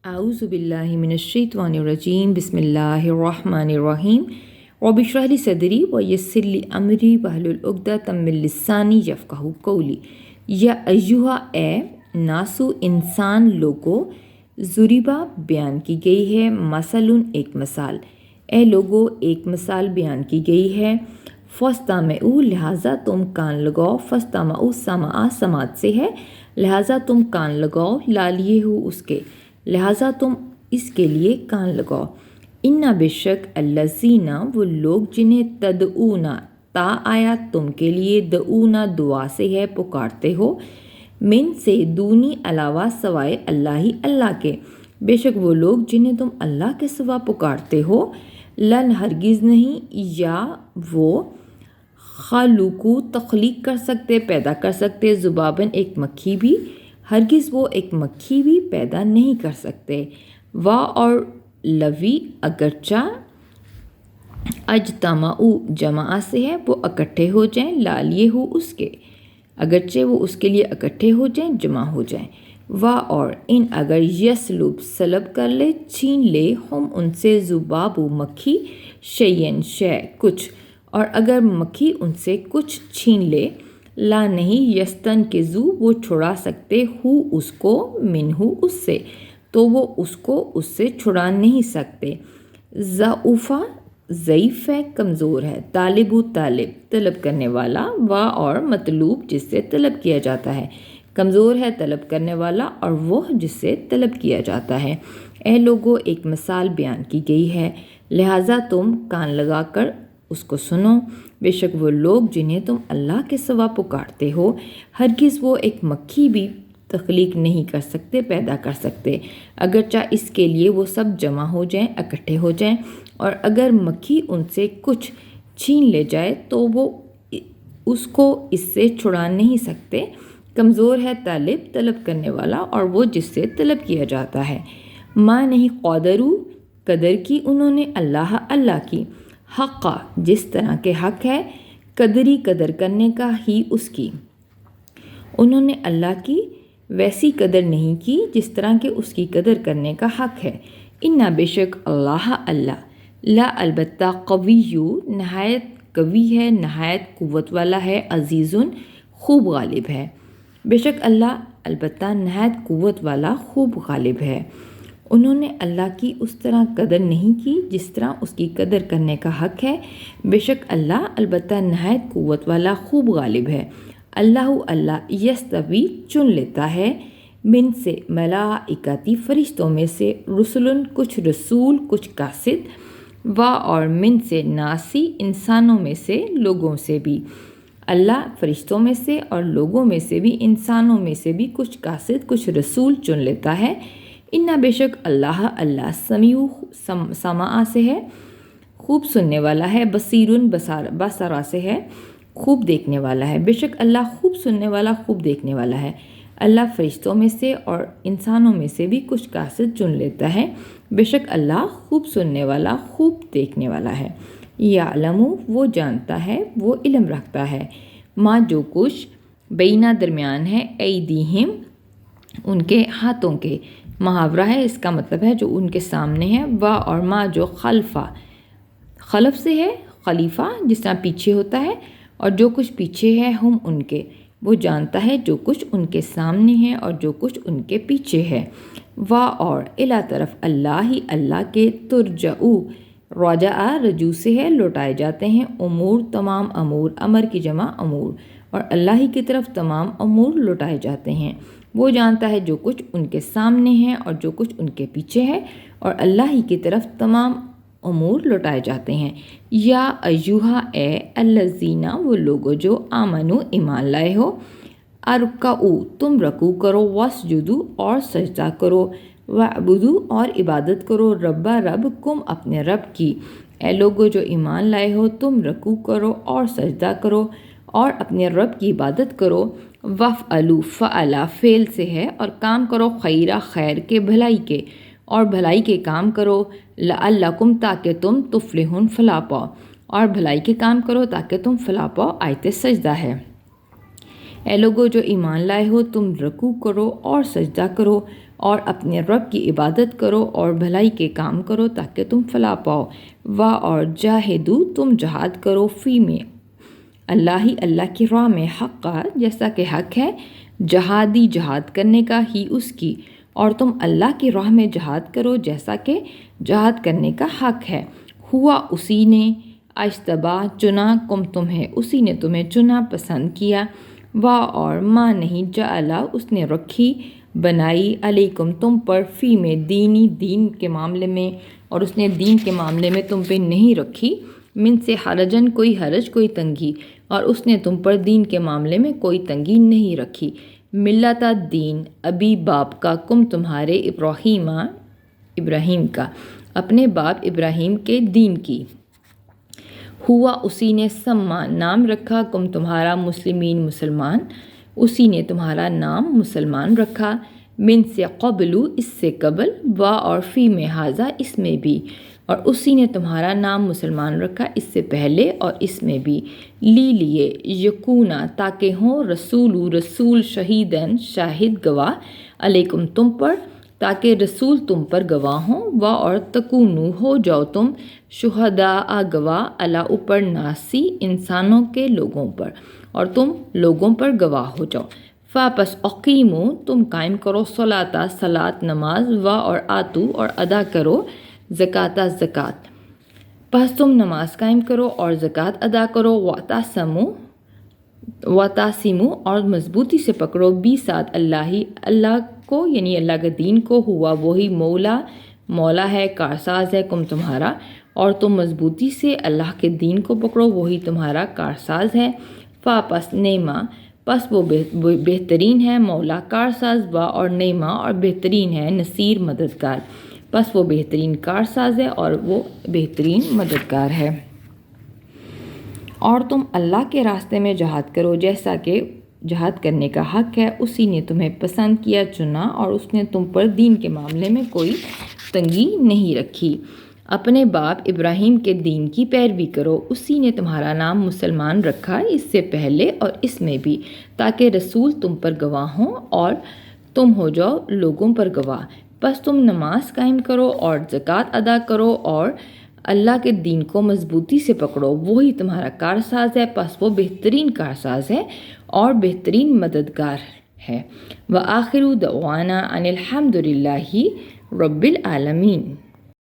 अऊज़ु बिल्लाहि मिनश्शैतानिर्रजीम बिस्मिल्लाहिर्रहमानिर्रहीम रब्बि इश्रह ली सदरी व यस्सिर ली अमरी वहलुल उक़दतम मिन लिसानी यफ़क़हू क़ौली। या अय्युहा ए नासु इंसान लोगो, ज़ुरिबा बयान की गई है, मसलुन एक मिसाल। ए लोगो एक मिसाल बयान की गई है। फ़स्तामऊ लिहाजा तुम कान लगाओ, फ़स्तामऊ समा समात से है, लिहाजा तुम कान लगाओ, लालिए हो उसके, लिहाजा तुम इसके लिए कान लगाओ। इन्ना बेशक अल्लज़ीना वो लोग जिन्हें तदऊना ता आया तुम के लिए, दऊना दुआ से है पुकारते हो, मिन से दूनी अलावा सवाए अल्लाह ही अल्लाह के, बेशक वो लोग जिन्हें तुम अल्लाह के सिवा पुकारते हो, लन हरगिज़ नहीं, या वो खालुकू तख्लीक कर सकते, पैदा कर सकते, ज़ुबाबन एक मक्खी भी, हरगिज़ वो एक मक्खी भी पैदा नहीं कर सकते। वा और लवी अगरचा अजतमाऊ जमा से है, वो इकट्ठे हो जाएं, लालिए हो उसके, अगरचे वो उसके लिए इकट्ठे हो जाएं, जमा हो जाएं। वा और इन अगर यसलुब सलब कर ले, छीन ले, हम उनसे ज़ुबाबू मक्खी, शयन शय कुछ, और अगर मक्खी उनसे कुछ छीन ले, ला नहीं यस्तन के जू वो छुड़ा सकते, हु उसको, मिनहु उससे, तो वो उसको उससे छुड़ा नहीं सकते। ज़ऊफ़ा ज़ईफ़ है, कमज़ोर है, तालिबु तालिब तलब करने वाला, वा और मतलूब जिससे तलब किया जाता है, कमज़ोर है तलब करने वाला और वह जिससे तलब किया जाता है। ए लोगों एक मिसाल बयान की गई है, लिहाजा तुम कान लगाकर उसको सुनो। बेशक वो लोग जिन्हें तुम अल्लाह के सिवा पुकारते हो, हरगिज़ वो एक मक्खी भी तख्लीक नहीं कर सकते, पैदा कर सकते, अगरचा इसके लिए वो सब जमा हो जाएं, इकट्ठे हो जाएं, और अगर मक्खी उनसे कुछ छीन ले जाए तो वो उसको इससे छुड़ा नहीं सकते। कमज़ोर है तालिब तलब करने वाला और वो जिससे तलब किया जाता है। माँ नहीं क़दरू कदर की उन्होंने, अल्लाह अल्लाह की, हक़ा जिस तरह के हक़ है, कदरी कदर करने का ही उसकी, उन्होंने अल्लाह की वैसी कदर नहीं की जिस तरह के उसकी कदर करने का हक़ है। इन्ना बेशक अल्लाह अल्लाह, ला अलबत्ता कविय्यु नहायत कवी है, नहायत क़ुव्वत वाला है, अज़ीज़ुन खूब गालिब है। बेशक अल्लाह अलबत्ता नहायत क़ुव्वत वाला खूब गालिब है। उन्होंने अल्लाह की उस तरह कदर नहीं की जिस तरह उसकी कदर करने का हक़ है। बेशक अल्लाह अलबत्ता नहायत क़ुव्वत वाला खूब गालिब है। अल्लाह अल्लाह यस्तवी चुन लेता है, मिन से मलाइकाती फ़रिश्तों में से, रुसुलन कुछ रसूल कुछ कासिद, वा और मिन से नासी इंसानों में से, लोगों से भी, अल्लाह फ़रिश्तों में से और लोगों में से भी, इंसानों में से भी कुछ कासिद कुछ रसूल चुन लेता है। इन्ना बेशक अल्लाह अल्लाह समीउ समा से है, खूब सुनने वाला है, बसीरुन बसरा से है, खूब देखने वाला है। बेशक अल्लाह खूब सुनने वाला खूब देखने वाला है। अल्लाह फ़रिश्तों में से और इंसानों में से भी कुछ कासिद चुन लेता है। बेशक अल्लाह खूब सुनने वाला खूब देखने वाला है। यालमु वो जानता है, वो इल्म रखता है, माँ जो कुछ बैना दरमियान है, ऐदीहिम उनके हाथों के, मुहावरा है, इसका मतलब है जो उनके सामने है, वा और माँ जो खल्फा खलफ से है, खलीफा जिस तरह पीछे होता है, और जो कुछ पीछे है, हम उनके, वो जानता है जो कुछ उनके सामने है और जो कुछ उनके पीछे है। वा और इला तरफ अल्लाह ही अल्लाह के, तुरजऊ रजा रजू से है, लौटाए जाते हैं, उमूर तमाम अमूर, अमर की जमा अमूर, और अल्लाह ही की तरफ तमाम अमूर लौटाए जाते हैं। वो जानता है जो कुछ उनके सामने है और जो कुछ उनके पीछे है, और अल्लाह ही की तरफ तमाम अमूर लौटाए जाते हैं। या अय्युहा ए अल्लज़ीना वो लोगो जो आमनु ईमान लाए हो, अरकाऊ तुम रकू करो, वस्जुदू और सजदा करो, वअबुदू और इबादत करो, रब्बा रब कुम अपने रब की। ए लोगो जो ईमान लाए हो, तुम रकू करो और सजदा करो और अपने रब की इबादत करो। वफ़अलू फ़अला फ़ेल से है, और काम करो खैरा खैर के, भलाई के, और भलाई के काम करो, लअल्लकुम ताकि तुम तुफ़लिहुन फलाह पाओ, और भलाई के काम करो ताकि तुम फलाह पाओ। आयत सजदा है। ए लोगो जो ईमान लाए हो, तुम रकू करो और सजदा करो اور اپنے رب کی عبادت کرو اور بھلائی کے کام کرو تاکہ تم فلاح پاؤ۔ اور جاہدو تم جہاد کرو فی میں اللہ کی راہ میں حق کا جیسا کہ حق ہے جہاد کرنے کا ہی اس کی، اور تم اللہ کی راہ میں جہاد کرو جیسا کہ جہاد کرنے کا حق ہے۔ ہوا اسی نے اجتبا چنا کم تمہیں، اسی نے تمہیں چنا پسند کیا۔ اور ماں نہیں جعلا اس نے رکھی بنائی علیکم تم پر فی میں دین کے معاملے میں، اور اس نے دین کے معاملے میں تم پہ نہیں رکھی من سے حرجن کوئی حرج کوئی تنگی، اور اس نے تم پر دین کے معاملے میں کوئی تنگی نہیں رکھی۔ ملت دین ابی باپ کا کم تمہارے ابراہیم کا اپنے باپ ابراہیم کے دین کی۔ ہوا اسی نے سما نام رکھا کم تمہارا مسلمین مسلمان، اسی نے تمہارا نام مسلمان رکھا من سے قبل اس سے قبل اور فی میں حاضہ اس میں بھی، اور اسی نے تمہارا نام مسلمان رکھا اس سے پہلے اور اس میں بھی، لیے یکونا تاکہ ہوں رسول شہیدن شاہد گواہ علیکم تم پر، تاکہ رسول تم پر گواہ ہوں، اور تکونو ہو جاؤ تم شہداء گواہ اللہ اوپر ناسی انسانوں کے لوگوں پر، اور تم لوگوں پر گواہ ہو جاؤ۔ پس اقیمو تم قائم کرو صلاۃ نماز اور آتو اور ادا کرو زکوٰۃ، پس تم نماز قائم کرو اور زکوٰۃ ادا کرو، وَتَعْصِمُوا اور مضبوطی سے پکڑو بھی ساتھ اللہ کو، یعنی اللہ کے دین کو، ہوا وہی مولا ہے کارساز ہے کم تمہارا، اور تم مضبوطی سے اللہ کے دین کو پکڑو وہی تمہارا کارساز ہے۔ پس نعمہ پس وہ بہترین ہے مولا کارساز، اور نعمہ اور بہترین ہے نصیر مددگار، پس وہ بہترین کارساز ہے اور وہ بہترین مددگار ہے۔ اور تم اللہ کے راستے میں جہاد کرو جیسا کہ جہاد کرنے کا حق ہے، اسی نے تمہیں پسند کیا چنا، اور اس نے تم پر دین کے معاملے میں کوئی تنگی نہیں رکھی۔ اپنے باپ ابراہیم کے دین کی پیروی کرو، اسی نے تمہارا نام مسلمان رکھا اس سے پہلے اور اس میں بھی، تاکہ رسول تم پر گواہ ہوں اور تم ہو جاؤ لوگوں پر گواہ۔ پس تم نماز قائم کرو اور زکوٰۃ ادا کرو اور اللہ کے دین کو مضبوطی سے پکڑو وہی تمہارا کارساز ہے، پس وہ بہترین کارساز ہے اور بہترین مددگار ہے۔ وآخر دعوانا ان الحمد للہ رب العالمین۔